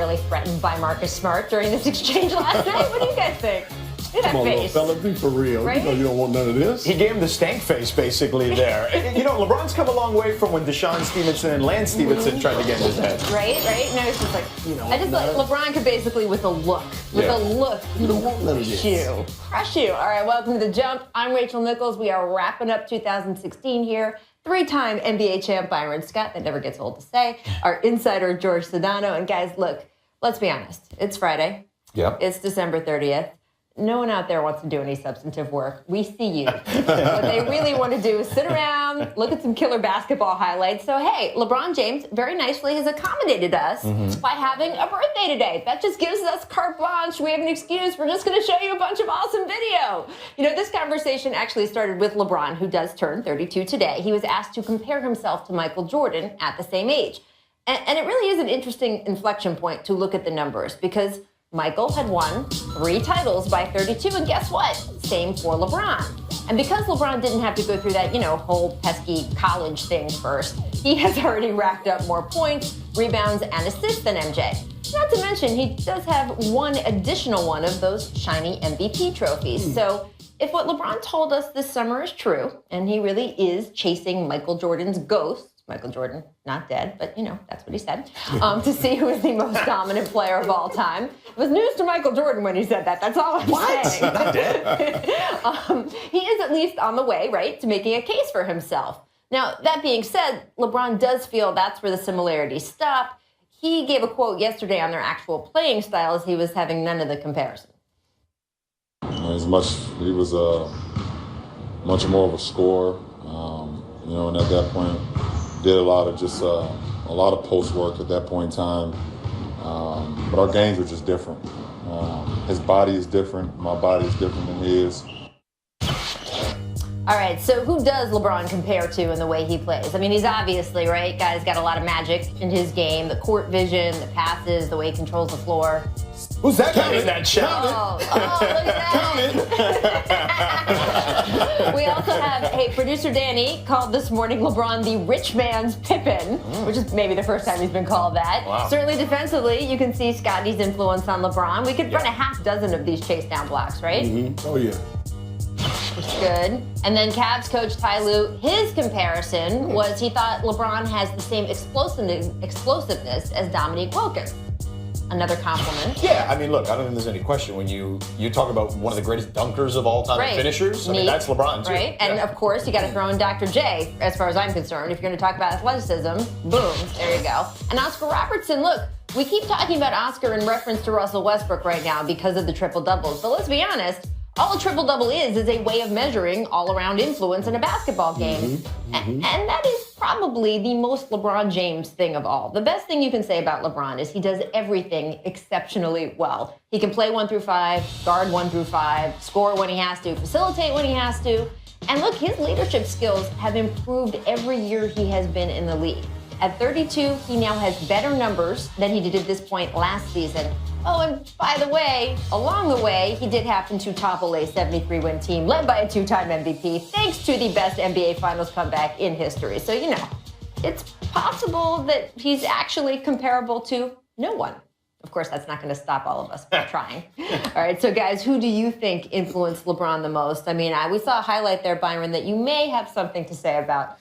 really threatened by Marcus Smart during this exchange last night. What do you guys think? Look at that face. Come on, little fella, be for real. Right? You know you don't want none of this. He gave him the stank face, basically, there. You know, LeBron's come a long way from when Deshaun Stevenson and Lance Stevenson tried to get in his head. Right? No, it's just like, I just like, LeBron could basically, with a look, you don't want none of this. Crush you. All right, welcome to The Jump. I'm Rachel Nichols. We are wrapping up 2016 here. Three-time NBA champ Byron Scott, that never gets old to say. Our insider, George Sedano. And guys, look, let's be honest. It's Friday. Yep. It's December 30th. No one out there wants to do any substantive work. We see you. What they really want to do is sit around, look at some killer basketball highlights. So, hey, LeBron James very nicely has accommodated us by having a birthday today. That just gives us carte blanche. We have an excuse. We're just going to show you a bunch of awesome video. You know, this conversation actually started with LeBron, who does turn 32 today. He was asked to compare himself to Michael Jordan at the same age. And it really is an interesting inflection point to look at the numbers because Michael had won 3 titles by 32, and guess what? Same for LeBron. And because LeBron didn't have to go through that, whole pesky college thing first, he has already racked up more points, rebounds, and assists than MJ. Not to mention, he does have one additional one of those shiny MVP trophies. So if what LeBron told us this summer is true, and he really is chasing Michael Jordan's ghost, Michael Jordan, not dead, but that's what he said, to see who is the most dominant player of all time. It was news to Michael Jordan when he said that. That's all I'm saying. Not dead. He is at least on the way, right, to making a case for himself. Now, that being said, LeBron does feel that's where the similarities stop. He gave a quote yesterday on their actual playing styles. He was having none of the comparison. He was much more of a scorer, and at that point, did a lot of post work at that point in time. But our games were just different. His body is different. My body is different than his. All right, so who does LeBron compare to in the way he plays? I mean, he's obviously, right, guy's got a lot of magic in his game, the court vision, the passes, the way he controls the floor. Who's that guy in that shot? Look at that. We also have, producer Danny called this morning LeBron the rich man's Pippen, which is maybe the first time he's been called that. Wow. Certainly defensively, you can see Scotty's influence on LeBron. We could run a half dozen of these chase down blocks, right? Mm-hmm. Oh, yeah. It's good. And then Cavs coach Ty Lue, his comparison was he thought LeBron has the same explosiveness as Dominique Wilkins. Another compliment. Yeah, I mean, look, I don't think there's any question when you talk about one of the greatest dunkers of all time and finishers. I mean, that's LeBron, too. Right, and of course, you got to throw in Dr. J, as far as I'm concerned. If you're going to talk about athleticism, boom, there you go. And Oscar Robertson, look, we keep talking about Oscar in reference to Russell Westbrook right now because of the triple-doubles. But let's be honest, all a triple-double is a way of measuring all-around influence in a basketball game. And that is probably the most LeBron James thing of all. The best thing you can say about LeBron is he does everything exceptionally well. He can play 1 through 5, guard 1 through 5, score when he has to, facilitate when he has to. And look, his leadership skills have improved every year he has been in the league. At 32, he now has better numbers than he did at this point last season. Oh, and by the way, along the way, he did happen to topple a 73-win team led by a 2-time MVP, thanks to the best NBA Finals comeback in history. So, it's possible that he's actually comparable to no one. Of course, that's not going to stop all of us from trying. All right, so guys, who do you think influenced LeBron the most? I mean, we saw a highlight there, Byron, that you may have something to say about.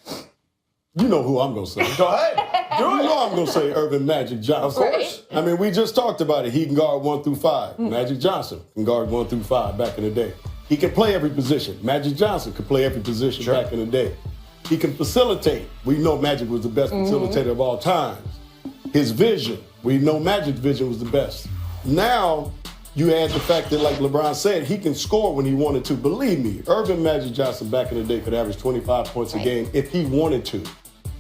You know who I'm going to say. Go ahead. Do it. You know I'm going to say Irvin Magic Johnson. Of course. I mean, we just talked about it. He can guard 1 through 5. Magic Johnson can guard 1 through 5 back in the day. He can play every position. Magic Johnson could play every position back in the day. He can facilitate. We know Magic was the best facilitator of all times. His vision. We know Magic's vision was the best. Now, you add the fact that, like LeBron said, he can score when he wanted to. Believe me, Irvin Magic Johnson back in the day could average 25 points a game if he wanted to.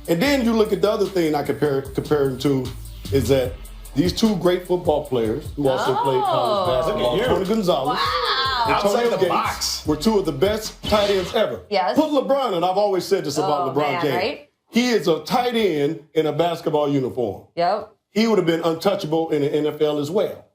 And then you look at the other thing I compare him to is that these 2 great football players who also played college basketball, Tony Gonzalez and Tony Gates, were 2 of the best tight ends ever. Yes. Put LeBron, and I've always said this about LeBron James. Right? He is a tight end in a basketball uniform. Yep. He would have been untouchable in the NFL as well.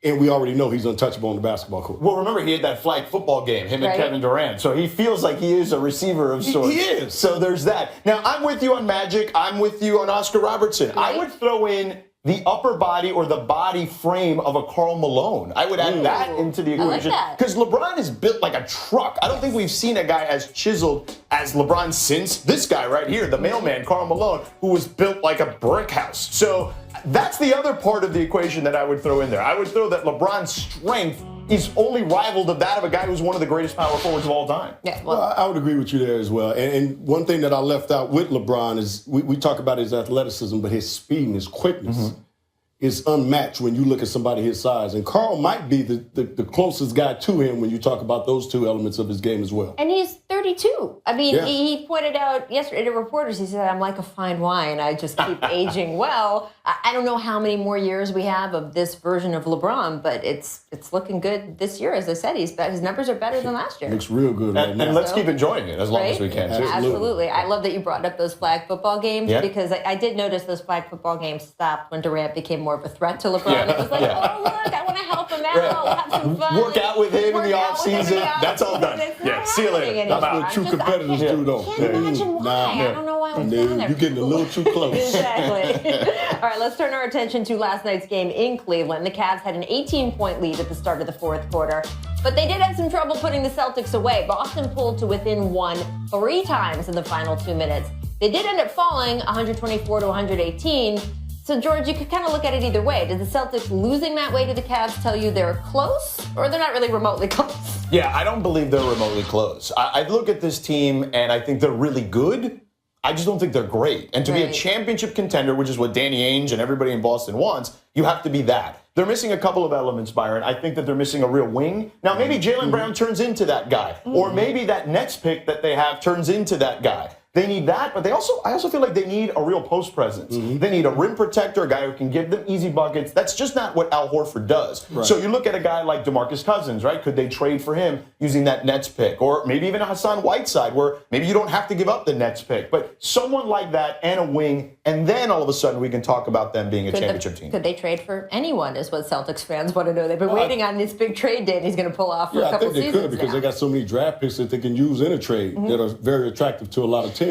And we already know he's untouchable on the basketball court. Well, remember, he had that flag football game, him and Kevin Durant. So he feels like he is a receiver of sorts. He is. So there's that. Now, I'm with you on Magic. I'm with you on Oscar Robertson. Right. I would throw in the upper body or the body frame of a Karl Malone. I would add that into the equation. Because LeBron is built like a truck. I don't think we've seen a guy as chiseled as LeBron since this guy right here, the mailman, Karl Malone, who was built like a brick house. So that's the other part of the equation that I would throw in there. I would throw that LeBron's strength is only rivaled of that of a guy who's one of the greatest power forwards of all time. Yeah, well, I would agree with you there as well. And one thing that I left out with LeBron is we talk about his athleticism, but his speed and his quickness is unmatched when you look at somebody his size. And Karl might be the closest guy to him when you talk about those two elements of his game as well. And he's 32. I mean, he pointed out yesterday to reporters, he said, I'm like a fine wine. I just keep aging well. I don't know how many more years we have of this version of LeBron, but it's looking good this year. As I said, his numbers are better than last year. Looks real good right now. And let's keep enjoying it as long as we can, too. Absolutely. I love that you brought up those flag football games because I did notice those flag football games stopped when Durant became more of a threat to LeBron. It was like, oh, look, I want to help him out. We'll have some fun. Work out with him in the offseason. That's all done. Yeah, see you later. That's what true competitors do, though. I can't imagine why. I don't know why we've done there. You're getting a little too close. Exactly. All right, let's turn our attention to last night's game in Cleveland. The Cavs had an 18-point lead at the start of the fourth quarter, but they did have some trouble putting the Celtics away. Boston pulled to within one 3 times in the final 2 minutes. They did end up falling 124 to 118. So, George, you could kind of look at it either way. Did the Celtics losing that way to the Cavs tell you they're close, or they're not really remotely close? Yeah, I don't believe they're remotely close. I look at this team, and I think they're really good. I just don't think they're great. And to be a championship contender, which is what Danny Ainge and everybody in Boston wants, you have to be that. They're missing a couple of elements, Byron. I think that they're missing a real wing. Now, maybe Jaylen Brown turns into that guy. Or maybe that Nets pick that they have turns into that guy. They need that, but I also feel like they need a real post presence. They need a rim protector, a guy who can give them easy buckets. That's just not what Al Horford does. Right. So you look at a guy like DeMarcus Cousins, right? Could they trade for him using that Nets pick? Or maybe even a Hassan Whiteside, where maybe you don't have to give up the Nets pick, but someone like that and a wing, and then all of a sudden we can talk about them being a championship team. Could they trade for anyone is what Celtics fans want to know. They've been waiting on this big trade date he's going to pull off for a couple seasons. I think they could because they got so many draft picks that they can use in a trade that are very attractive to a lot of teams.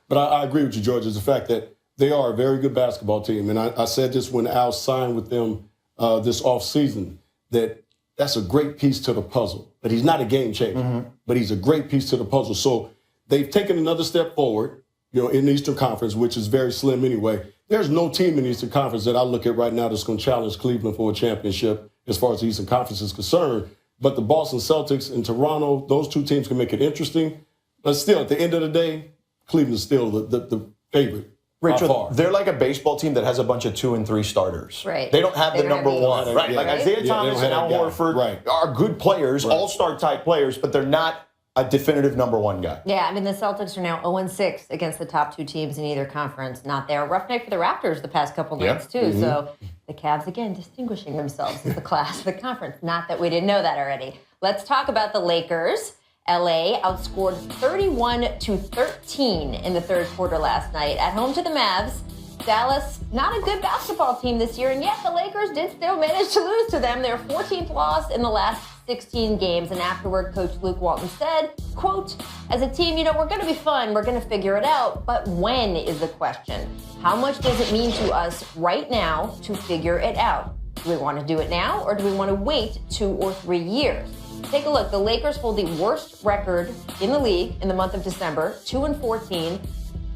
But I agree with you, George, is the fact that they are a very good basketball team. And I said this when Al signed with them this offseason, that's a great piece to the puzzle. But he's not a game changer, but he's a great piece to the puzzle. So they've taken another step forward, in the Eastern Conference, which is very slim anyway. There's no team in the Eastern Conference that I look at right now that's going to challenge Cleveland for a championship as far as the Eastern Conference is concerned. But the Boston Celtics and Toronto, those two teams can make it interesting. But still, at the end of the day, Cleveland's still the favorite. Rachel, they're like a baseball team that has a bunch of 2 and 3 starters. Right. They don't have the number one. Right. Yeah. Like Isaiah Thomas and Al Horford are good players, all-star type players, but they're not a definitive number one guy. Yeah, I mean, the Celtics are now 0-6 against the top 2 teams in either conference. Not there. Rough night for the Raptors the past couple nights, too. So the Cavs, again, distinguishing themselves as the class of the conference. Not that we didn't know that already. Let's talk about the Lakers. LA outscored 31-13 in the third quarter last night. At home to the Mavs, Dallas, not a good basketball team this year, and yet the Lakers did still manage to lose to them. Their 14th loss in the last 16 games, and afterward, Coach Luke Walton said, quote, as a team, we're going to be fun, we're going to figure it out, but when is the question? How much does it mean to us right now to figure it out? Do we want to do it now, or do we want to wait 2 or 3 years? Take a look. The Lakers hold the worst record in the league in the month of December, 2-14.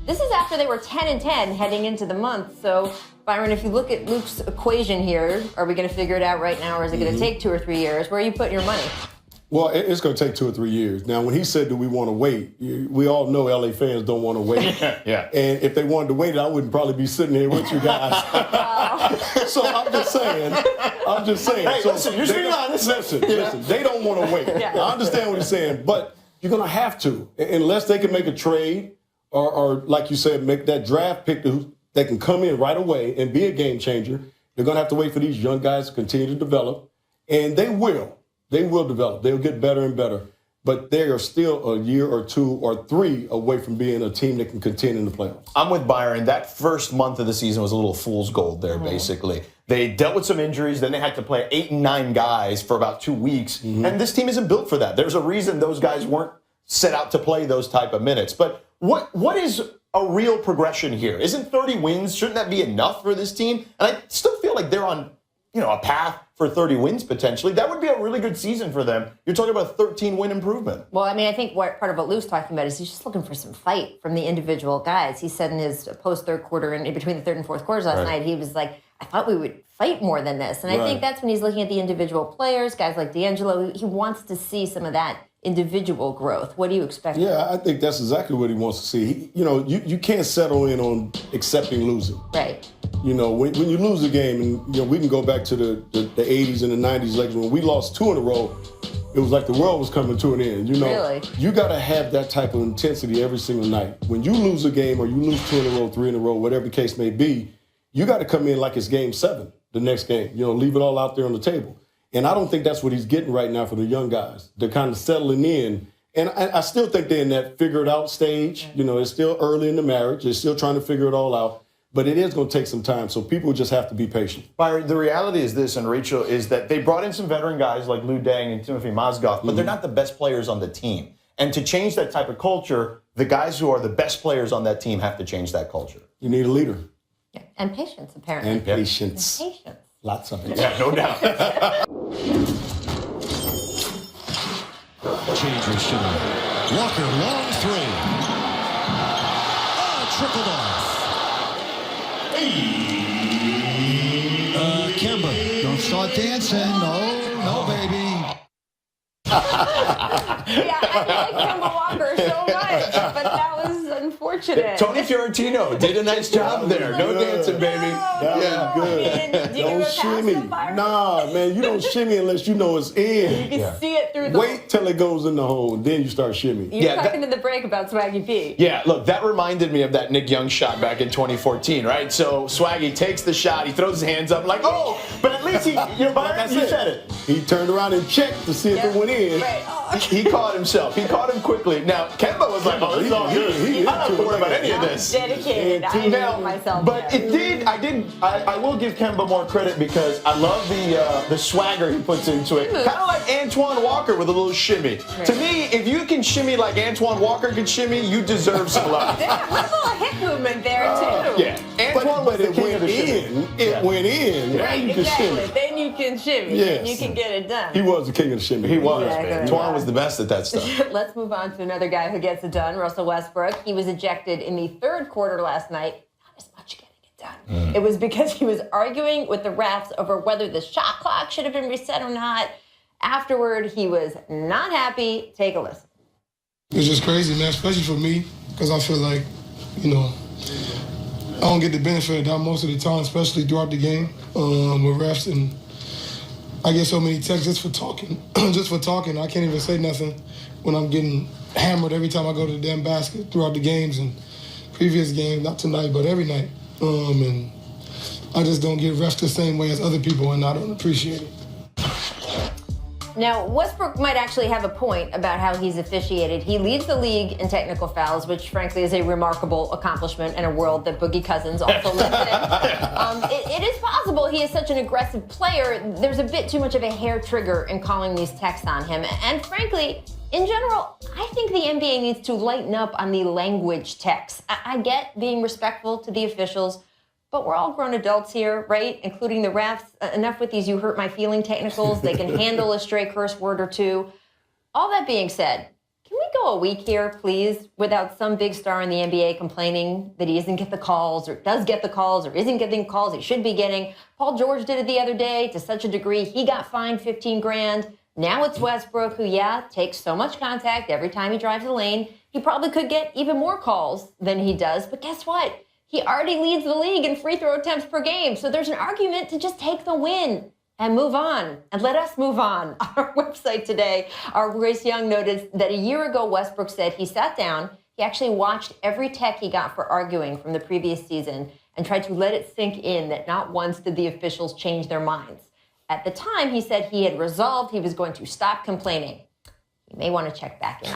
This is after they were 10-10 heading into the month. So, Byron, if you look at Luke's equation here, are we going to figure it out right now, or is it going to take 2 or 3 years? Where are you putting your money? Well, it's going to take 2 or 3 years. Now, when he said, do we want to wait? We all know LA fans don't want to wait. Yeah. And if they wanted to wait, I wouldn't probably be sitting here with you guys. So I'm just saying. Hey, so listen, you're speaking honest. Listen, they don't want to wait. Yeah. I understand what he's saying, but you're going to have to. Unless they can make a trade or like you said, make that draft pick that can come in right away and be a game changer. They're going to have to wait for these young guys to continue to develop. And they will. They will develop. They'll get better and better. But they are still a year or 2 or 3 away from being a team that can contend in the playoffs. I'm with Byron. That first month of the season was a little fool's gold there, basically. They dealt with some injuries. Then they had to play 8 and 9 guys for about 2 weeks. And this team isn't built for that. There's a reason those guys weren't set out to play those type of minutes. But what is a real progression here? Isn't 30 wins, shouldn't that be enough for this team? And I still feel like they're on, a path for 30 wins potentially. That would be a really good season for them. You're talking about a 13-win improvement. Well, I mean, I think part of what Lou's talking about is he's just looking for some fight from the individual guys. He said in his post-third quarter and in between the third and fourth quarters last night, he was like, I thought we would fight more than this. And I think that's when he's looking at the individual players, guys like D'Angelo. He wants to see some of that individual growth. What do you expect? Yeah, I think that's exactly what he wants to see. You can't settle in on accepting losing. Right. When you lose a game, and we can go back to the 80s and the 90s, like when we lost 2 in a row, it was like the world was coming to an end. Really? You got to have that type of intensity every single night. When you lose a game or you lose 2 in a row, 3 in a row, whatever the case may be, you got to come in like it's game 7, the next game. Leave it all out there on the table. And I don't think that's what he's getting right now for the young guys. They're kind of settling in. And I still think they're in that figure it out stage. It's still early in the marriage. They're still trying to figure it all out. But it is going to take some time, so people just have to be patient. Byron, the reality is this, and Rachel, is that they brought in some veteran guys like Lou Deng and Timothy Mozgov, but they're not the best players on the team. And to change that type of culture, the guys who are the best players on that team have to change that culture. You need a leader. Yeah. And patience, apparently. And patience. And patience. Lots of it. Yeah, no doubt. Changer shimmy. Walker, long three. Trickled off. Kemba, don't start dancing. No, baby. Yeah, I like Kemba Walker so much, but that was unfortunate. Tony Fiorentino did a nice job there. No dancing, baby. That was good. Don't shimmy. Nah, man, you don't shimmy unless you know it's in. You can see it through the... Wait till it goes in the hole, and then you start shimmying. You were talking in the break about Swaggy P. Yeah, look, that reminded me of that Nick Young shot back in 2014, right? So Swaggy takes the shot, he throws his hands up like, oh, but at least Byron, you said it. He turned around and checked to see if it went in. Right. He caught himself. He caught him quickly. Now, Kemba was like, oh, this is all good. I don't have to worry about any of this. Dedicated. I know myself. But I will give Kemba more credit because I love the swagger he puts into it. Kind of like Antoine Walker with a little shimmy. Right. To me, if you can shimmy like Antoine Walker can shimmy, you deserve some love. There's a little hip movement there, too. Yeah. Antoine was the king of the shimmy. It went in. Right, you can shimmy. Then you can shimmy. Yes. You can get it done. He was the king of the shimmy. He was, exactly. man. Antoine was the best at that stuff. Let's move on to another guy who gets it done, Russell Westbrook. He was ejected in the third quarter last night. Not as much getting it done. It was because he was arguing with the refs over whether the shot clock should have been reset or not. Afterward, he was not happy. Take a listen. It's just crazy, man, especially for me, because I feel like, I don't get the benefit of that most of the time, especially throughout the game with refs. And I get so many texts just for talking. I can't even say nothing when I'm getting hammered every time I go to the damn basket throughout the games and previous games, not tonight, but every night. And I just don't get refs the same way as other people, and I don't appreciate it. Now, Westbrook might actually have a point about how he's officiated. He leads the league in technical fouls, which frankly is a remarkable accomplishment in a world that Boogie Cousins also lives in. It is possible he is such an aggressive player. There's a bit too much of a hair trigger in calling these texts on him. And frankly, in general, I think the NBA needs to lighten up on the language texts. I get being respectful to the officials, but we're all grown adults here, right? Including the refs. Enough with these you hurt my feeling technicals. They can handle a stray curse word or two. All that being said, can we go a week here, please, without some big star in the NBA complaining that he doesn't get the calls or does get the calls or isn't getting calls he should be getting? Paul George did it the other day to such a degree he got fined $15 grand. Now it's Westbrook who, takes so much contact every time he drives the lane. He probably could get even more calls than he does, but guess what? He already leads the league in free throw attempts per game. So there's an argument to just take the win and move on. And let us move on. On our website today, our Grace Young noted that a year ago, Westbrook said he sat down, he actually watched every tech he got for arguing from the previous season and tried to let it sink in that not once did the officials change their minds. At the time, he said he had resolved he was going to stop complaining. You may want to check back in.